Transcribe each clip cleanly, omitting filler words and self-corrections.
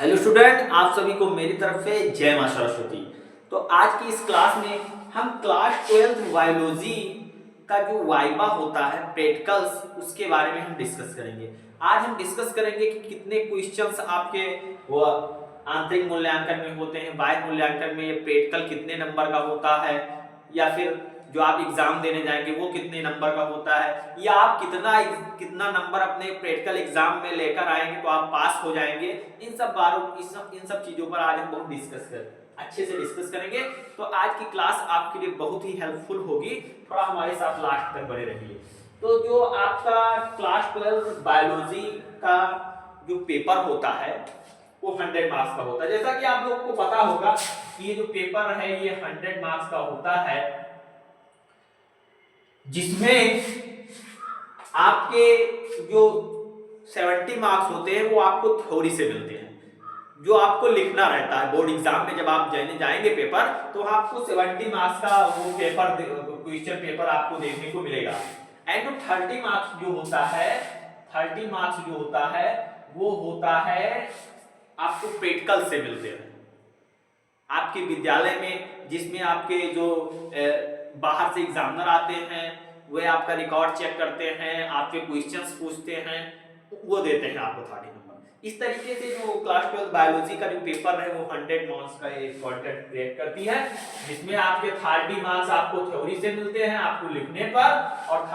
Hello student, आप सभी को मेरी तरफ से जय मां सरस्वती। तो आज की इस क्लास में हम क्लास 12th बायोलॉजी का जो वाइवा होता है प्रैक्टिकल्स, उसके बारे में हम डिस्कस करेंगे। आज हम डिस्कस करेंगे कि कितने क्वेश्चंस आपके वो आंतरिक मूल्यांकन में होते हैं, बाह्य मूल्यांकन में ये प्रैक्टिकल कितने नंबर का होता है, या फिर जो आप एग्जाम देने जाएंगे वो कितने नंबर का होता है, या आप कितना नंबर अपने प्रैक्टिकल एग्जाम में लेकर आएंगे तो आप पास हो जाएंगे। इन सब चीजों पर आज हम बहुत अच्छे से डिस्कस करेंगे। तो आज की क्लास आपके लिए बहुत ही हेल्पफुल होगी, थोड़ा हमारे साथ लास्ट तक बने रहिए। तो जो आपका क्लास 12 बायोलॉजी का जो पेपर होता है वो 100 मार्क्स का होता है। जैसा कि आप लोग को पता होगा कि ये जो पेपर है ये 100 मार्क्स का होता है, जिसमें आपके जो 70 मार्क्स होते हैं वो आपको थ्योरी से मिलते हैं, जो आपको लिखना रहता है। बोर्ड एग्जाम में जब आप जाएंगे पेपर, तो आपको 70 मार्क्स का वो पेपर क्वेश्चन पेपर आपको देखने को मिलेगा। एंड 30 मार्क्स जो होता है, 30 मार्क्स जो होता है वो होता है आपको प्रैक्टिकल से मिलते हैं आपके विद्यालय में, जिसमें आपके जो बाहर से एग्जामिनर आते हैं वे आपका रिकॉर्ड चेक करते हैं, आपके क्वेश्चंस पूछते हैं, वो देते हैं आपको 30 नंबर। इस तरीके से जो क्लास 12 बायोलॉजी का जो पेपर है वो 100 मार्क्स का एक कंटेंट क्रिएट करती है, जिसमें आपके 30 मार्क्स आपको थ्योरी से मिलते हैं आपको लिखने पर, और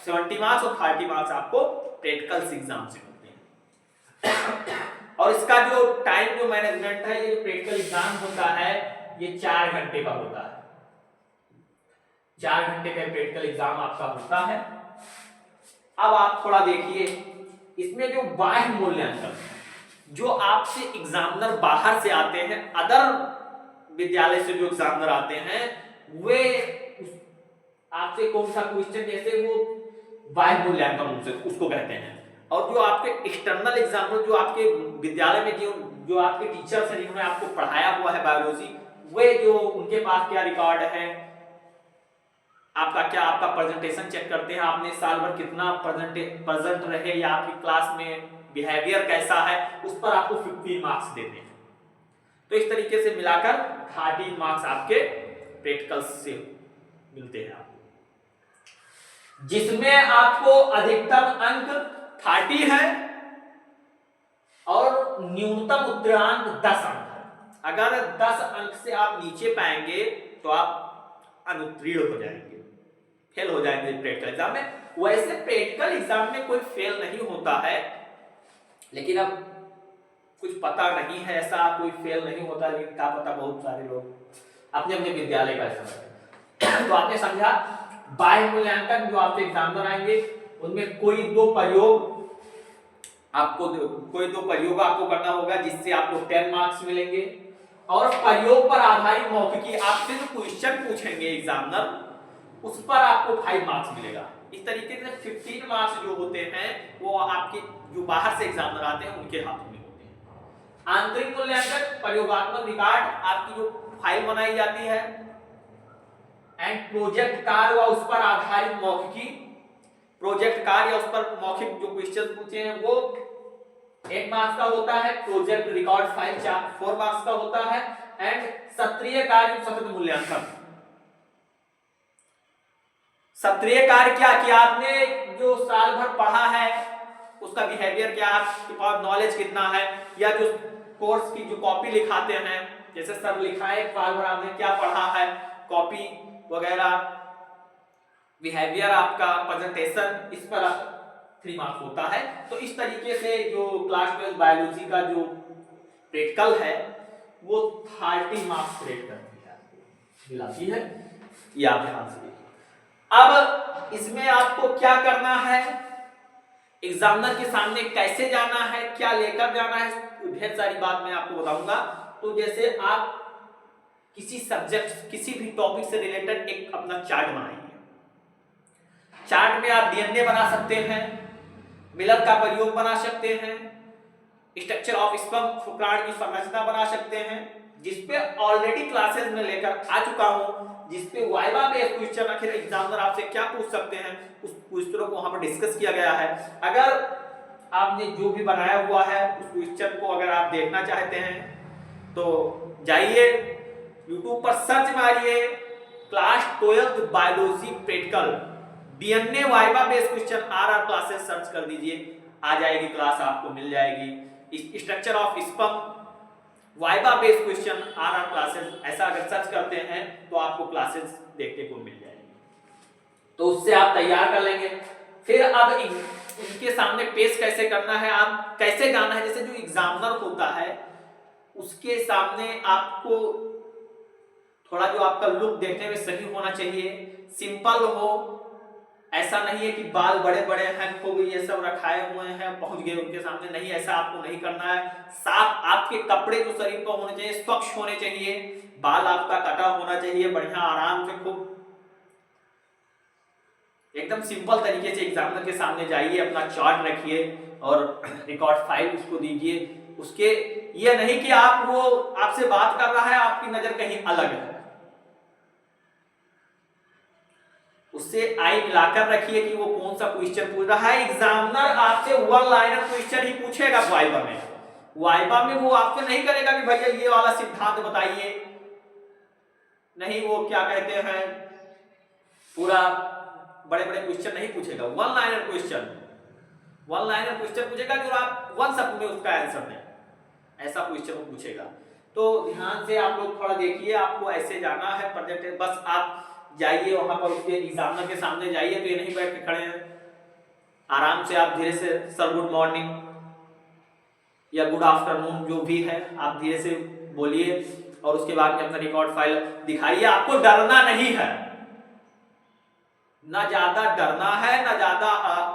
70 मार्क्स और 30 मार्क्स आपको प्रैक्टिकल एग्जाम से मिलते हैं। और इसका जो टाइम जो मैनेजमेंट है, ये जो प्रैक्टिकल एग्जाम होता है ये 4 घंटे का होता है। 4 घंटे का प्रैक्टिकल एग्जाम आपका होता है। अब आप थोड़ा देखिए, इसमें जो बाह्य मूल्यांकन, जो आपसे एग्जामिनर बाहर से आते हैं, अदर विद्यालय से जो एग्जामिनर आते हैं, वे आपसे कौन सा क्वेश्चन, जैसे वो बाह्य मूल्यांकन उसको कहते हैं। और जो आपके एक्सटर्नल एग्जामिनर, जो आपके विद्यालय में जो आपके टीचर्स हैं जिन्होंने आपको पढ़ाया हुआ है बायोलॉजी, वे जो उनके पास क्या रिकॉर्ड है, आपका प्रेजेंटेशन चेक करते हैं, आपने साल भर कितना प्रेजेंट रहे, या आपकी क्लास में बिहेवियर कैसा है, उस पर आपको 15 मार्क्स देते हैं। तो इस तरीके से मिलाकर 30 मार्क्स आपके प्रैक्टिकल से मिलते हैं आपको, जिसमें आपको अधिकतम अंक 30 है और न्यूनतम उत्तीर्णांक 10 अंक है। अगर 10 अंक से आप नीचे पाएंगे तो आप अनुत्तीर्ण हो जाएंगे, फेल हो जाएंगे प्रैक्टिकल एग्जाम में। वैसे प्रैक्टिकल एग्जाम में कोई फेल नहीं होता है, लेकिन अब कुछ पता नहीं है, ऐसा कोई फेल नहीं होता, लेकिन क्या पता बहुत सारे लोग अपने अपने विद्यालय का समझते। तो आपने समझा, बाह्य मूल्यांकन जो आपसे एग्जामिनर आएंगे उनमें कोई दो प्रयोग आपको करना होगा, जिससे आपको 10 मार्क्स मिलेंगे। और प्रयोग पर आधारित मौखिकी, आपसे जो क्वेश्चन पूछेंगे एग्जामिनर, उस पर आपको 5 मार्क्स मिलेगा। इस तरीके से 15 मार्क्स जो होते हैं वो आपके जो बाहर से एग्जामिनर आते हैं उनके हाथों में होते हैं। आंतरिक मूल्यांकन, प्रयोगात्मक रिकॉर्ड, आपकी जो फाइल बनाई जाती है, एंड प्रोजेक्ट कार्य व उस पर आधारित मौखिकी, प्रोजेक्ट कार्य या उस पर मौखिक जो क्वेश्चन पूछे हैं वो 1 मार्क्स का होता है। प्रोजेक्ट रिकॉर्ड फाइल 4 मार्क्स का होता है। एंड सत्रीय कार्य सतत मूल्यांकन, सत्रीय कार्य क्या किया आपने, जो साल भर पढ़ा है उसका बिहेवियर क्या, आपके पास नॉलेज कितना है, या जो कोर्स की जो कॉपी लिखाते हैं, जैसे सर लिखाए साल भर आपने क्या पढ़ा है, कॉपी वगैरह, बिहेवियर आपका, प्रेजेंटेशन, इस पर 3 मार्क्स होता है। तो इस तरीके से जो क्लास 12 बायोलॉजी का जो प्रैक्टिकल है वो 30 मार्क्स क्रिएट करती है, दिलाती है। ये आप ध्यान से देखिए। अब इसमें आपको क्या करना है, एग्जामिनर के सामने कैसे जाना है, क्या लेकर जाना है, ढेर सारी बात मैं आपको बताऊंगा। तो जैसे आप किसी सब्जेक्ट, किसी भी टॉपिक से रिलेटेड एक अपना चार्ट बनाइए। चार्ट में आप डीएनए बना सकते हैं, मिलर का प्रयोग बना सकते हैं, स्ट्रक्चर ऑफ स्पर्म शुक्राणु की संरचना बना सकते हैं, जिसपे ऑलरेडी क्लासेस में लेकर आ चुका हूं, जिसपे वाइवा में क्वेश्चन आखिर एग्जामिनर आपसे क्या पूछ सकते हैं उस क्वेश्चनों को वहां पर डिस्कस किया गया है। अगर आपने जो भी बनाया हुआ है उस क्वेश्चन को अगर आप देखना चाहते हैं तो जाइए YouTube पर सर्च मारिए class 12 biology practical DNA viva based question RR classes search कर दीजिए, आ जाएगी क्लास, आपको मिल जाएगी। Structure of sperm viva based question RR classes, ऐसा अगर सर्च करते हैं तो आपको क्लासेस देखने को मिल जाएगी, तो उससे आप तैयार कर लेंगे। फिर अब उनके सामने पेश कैसे करना है, आप कैसे गाना है, जैसे जो एग्जामिनर होता है उसके सामने आपको थोड़ा जो आपका लुक देखने में सही होना चाहिए, सिंपल हो, ऐसा नहीं है कि बाल बड़े बड़े हैं, खूब ये सब रखाए हुए हैं, पहुंच गए उनके सामने, नहीं, ऐसा आपको नहीं करना है। साफ आपके कपड़े जो शरीर पर होने चाहिए स्वच्छ होने चाहिए, बाल आपका कटा होना चाहिए, बढ़िया आराम से खूब एकदम सिंपल तरीके से एग्जामिनर के सामने जाइए, अपना चार्ट रखिए और रिकॉर्ड फाइल उसको दीजिए। उसके ये नहीं कि आप वो आपसे बात कर रहा है, आपकी नजर कहीं अलग है, उससे आई मिलाकर रखिए कि वो कौन सा क्वेश्चन पूछ रहा है। एग्जामिनर आपसे वन लाइनर क्वेश्चन ही पूछेगा वाइवा में, वाइवा में वो आपसे नहीं करेगा कि भैया ये वाला सिद्धांत बताइए, नहीं, वो क्या कहते हैं पूरा बड़े बड़े क्वेश्चन नहीं पूछेगा, वन लाइनर क्वेश्चन पूछेगा कि आप वन शब्द में उसका आंसर दें, ऐसा क्वेश्चन वो पूछेगा। तो ध्यान से आप लोग थोड़ा देखिए, आपको ऐसे जाना है प्रोजेक्ट, बस आप जाइए वहां पर उसके एग्जामिनर के सामने जाइए, तो ये नहीं बैठ के खड़े हैं, आराम से आप धीरे से सर गुड मॉर्निंग या गुड आफ्टरनून जो भी है आप धीरे से बोलिए और उसके बाद में अपना रिकॉर्ड फाइल दिखाइए। आपको डरना नहीं है, ना ज्यादा डरना है, ना ज्यादा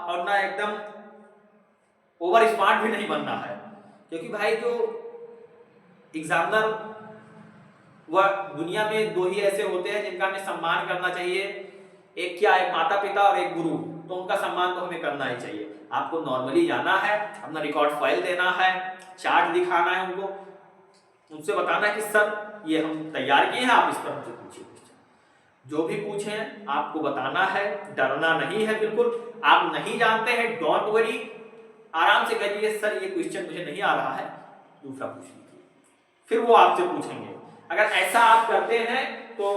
और ना एकदम ओवर स्मार्ट भी नहीं बनना है, क्योंकि भाई जो एग्जामिनर वह दुनिया में दो ही ऐसे होते हैं जिनका हमें सम्मान करना चाहिए, एक क्या है माता पिता और एक गुरु, तो उनका सम्मान तो हमें करना ही चाहिए। आपको नॉर्मली जाना है, अपना रिकॉर्ड फाइल देना है, चार्ट दिखाना है उनको, उनसे बताना है कि सर ये हम तैयार किए हैं, आप इस पर हमसे पूछिए, जो भी पूछें आपको बताना है, डरना नहीं है बिल्कुल। आप नहीं जानते हैं डोंट वरी, आराम से कहिए सर ये क्वेश्चन मुझे नहीं आ रहा है, दूसरा पूछ लीजिए, फिर वो आपसे पूछेंगे। अगर ऐसा आप करते हैं तो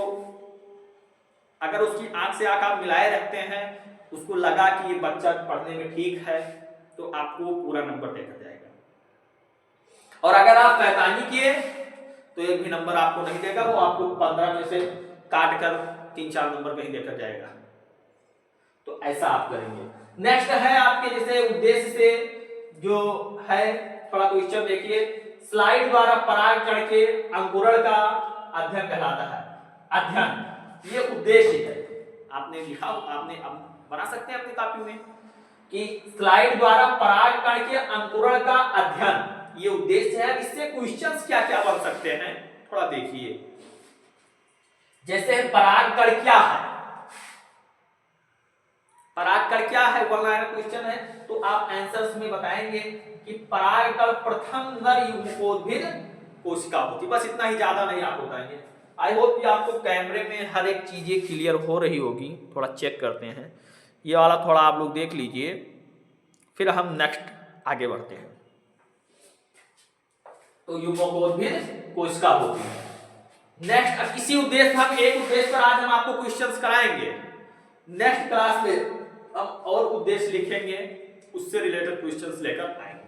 अगर उसकी आंख से आंख आप मिलाए रखते हैं, उसको लगा कि ये बच्चा पढ़ने में ठीक है, तो आपको पूरा नंबर देकर जाएगा। और अगर आप शैतानी किए तो एक भी नंबर आपको नहीं देगा, वो आपको 15 में से काट कर 3-4 नंबर कहीं देकर जाएगा। तो ऐसा आप करेंगे। नेक्स्ट है आपके जैसे उद्देश्य से जो है, थोड़ा क्वेश्चन देखिए, स्लाइड द्वारा परागकण के अंकुरण का अध्ययन कहलाता है। अध्ययन ये उद्देश्य है, आपने लिखा, आपने बना सकते हैं अपनी कॉपी में कि स्लाइड द्वारा परागकण के अंकुरण का अध्ययन, ये उद्देश्य है। इससे क्वेश्चंस क्या क्या बन सकते हैं थोड़ा देखिए। जैसे परागकण क्या है, परागकण क्या है, वन लाइनर क्वेश्चन है, तो आप आंसर्स में बताएंगे कि परागकण प्रथम नर युग्मकोद्भिद कोशिका होती, बस इतना ही, ज्यादा नहीं आप बताएंगे। आई होप कि आपको कैमरे में हर एक चीजें क्लियर हो रही होगी। थोड़ा चेक करते हैं, ये वाला थोड़ा आप लोग देख लीजिए, फिर हम नेक्स्ट आगे बढ़ते हैं। तो युग्मकोद्भिद कोशिका होती है। नेक्स्ट इसी उद्देश्य, हम एक उद्देश्य पर आज हम आपको क्वेश्चंस कराएंगे, नेक्स्ट क्लास में हम और उद्देश्य लिखेंगे, उससे रिलेटेड क्वेश्चंस लेकर आएंगे।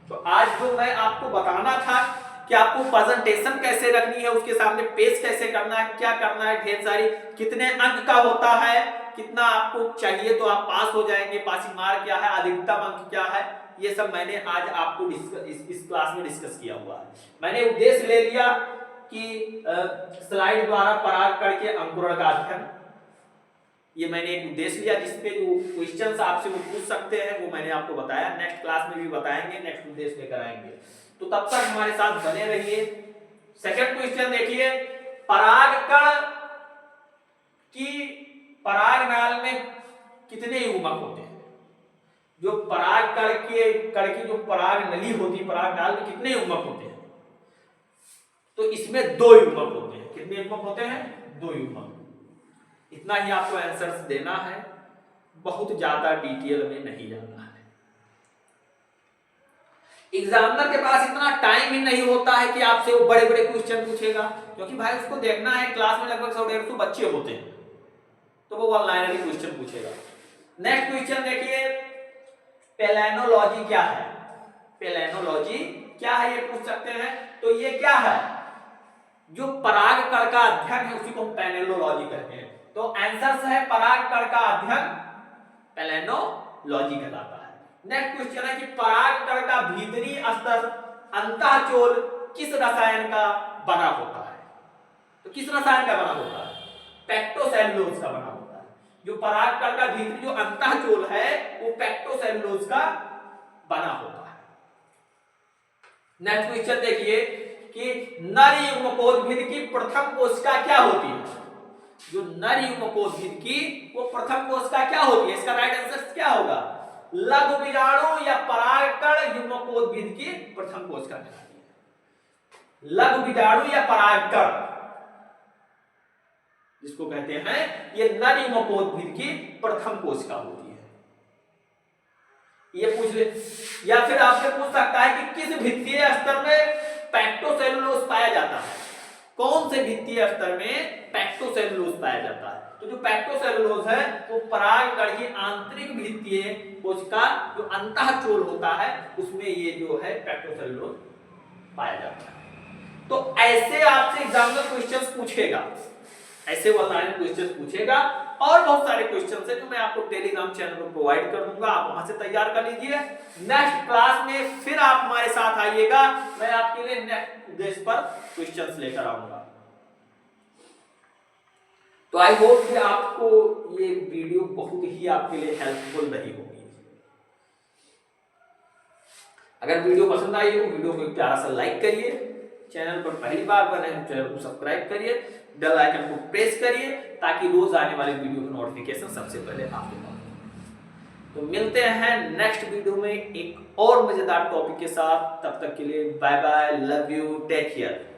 तो आज जो मैं आपको बताना था कि आपको प्रेजेंटेशन कैसे रखनी है, उसके सामने पेश कैसे करना है, क्या करना है, ढेर सारी, कितने अंक का होता है, कितना आपको चाहिए तो आप पास हो जाएंगे, पासिंग मार्क क्या है, अधिकतम अंक क्या है, ये सब मैंने आज आपको इस क्लास में डिस्कस किया हुआ है। मैंने उद्देश्य ले लिया कि स्लाइड द्वारा परागकण के अंकुरण का अध्ययन, ये मैंने एक उद्देश्य लिया जिसपे जो क्वेश्चंस आपसे वो पूछ सकते हैं वो मैंने आपको बताया, नेक्स्ट क्लास में भी बताएंगे, नेक्स्ट उद्देश्य लेकर आएंगे। तो तब तक हमारे साथ बने रहिए। सेकंड क्वेश्चन देखिए, परागकण की परागनाल में कितने युग्मक होते हैं? जो परागकण की जो पराग नली होती है, परागनाल में कितने युग्मक होते हैं? तो इसमें 2 युग्मक होते हैं। कितने युग्मक होते हैं? 2 युग्मक। इतना ही आपको आंसर्स देना है, बहुत ज्यादा डिटेल में नहीं जाना है। एग्जामिनर के पास इतना टाइम ही नहीं होता है कि आपसे वो बड़े बड़े क्वेश्चन पूछेगा, क्योंकि भाई उसको देखना है क्लास में लगभग 100-150 बच्चे होते हैं, तो वो वन लाइनर क्वेश्चन पूछेगा। नेक्स्ट क्वेश्चन देखिए, पेलेनोलॉजी क्या है? पेलेनोलॉजी क्या है ये पूछ सकते हैं। तो ये क्या है? जो पराग कण का अध्ययन है उसी को हम पेलेनोलॉजी कहते हैं। तो आंसर है पराग कण का अध्ययन पेलेनोलॉजी कहलाता है। नेक्स्ट क्वेश्चन है कि पराग कण का भीतरी स्तर अंतःचोल किस रसायन का बना होता है? तो किस रसायन का बना होता है? पेक्टोसेलुलोज का बना होता है। जो पराग कण का भीतरी जो अंतःचोल है वो पेक्टोसेलुलोज का बना होता है। नेक्स्ट क्वेश्चन देखिए कि नर युग्मकोद्भिद की प्रथम कोशिका क्या होती है? जो नर युग्मकोद्भिद की वो प्रथम कोशिका क्या होती है? इसका राइट आंसर क्या होगा? लघु बीजाणु या परागकण युग्मकोद्भिद की प्रथम कोशिका कहलाती है। लघु बीजाणु या परागकण जिसको कहते हैं ये नर युग्मकोद्भिद की प्रथम कोशिका होती है। ये पूछ ले, या फिर आपसे पूछ सकता है कि किस भित्तीय स्तर में पेक्टोसेलुलोज पाया जाता है? कौन से भित्तीय स्तर में पेक्टोसेलुलोज पाया जाता है? तो जो पेक्टोसेलुलोज है वो परागकण की आंतरिक भित्तीय कोशिका जो अंतःचोल होता है उसमें ये जो है पेक्टोसेलुलोज पाया जाता है। तो ऐसे आपसे एग्जामिनर क्वेश्चंस पूछेगा, ऐसे ऑनलाइन क्वेश्चंस पूछेगा और बहुत सारे क्वेश्चंस है जो मैं आपको टेलीग्राम चैनल पर प्रोवाइड कर दूंगा, आप वहां से तैयार कर लीजिए। नेक्स्ट क्लास में फिर आप हमारे साथ आइएगा, मैं आपके लिए नेक्स्ट उद्देश्य पर क्वेश्चंस लेकर आऊंगा। तो आई होप कि आपको ये वीडियो बहुत ही आपके लिए हेल्पफुल रही होगी। अगर वीडियो पसंद आई हो वीडियो को एक प्यारा सा लाइक करिए, चैनल पर पहली बार बने हैं चैनल को सब्सक्राइब करिए, बेल आइकन को प्रेस करिए ताकि रोज आने वाले वीडियो की नोटिफिकेशन सबसे पहले आपके पास हो। तो मिलते हैं नेक्स्ट वीडियो में एक और मजेदार टॉपिक के साथ, तब तक के लिए bye bye, love you, take care.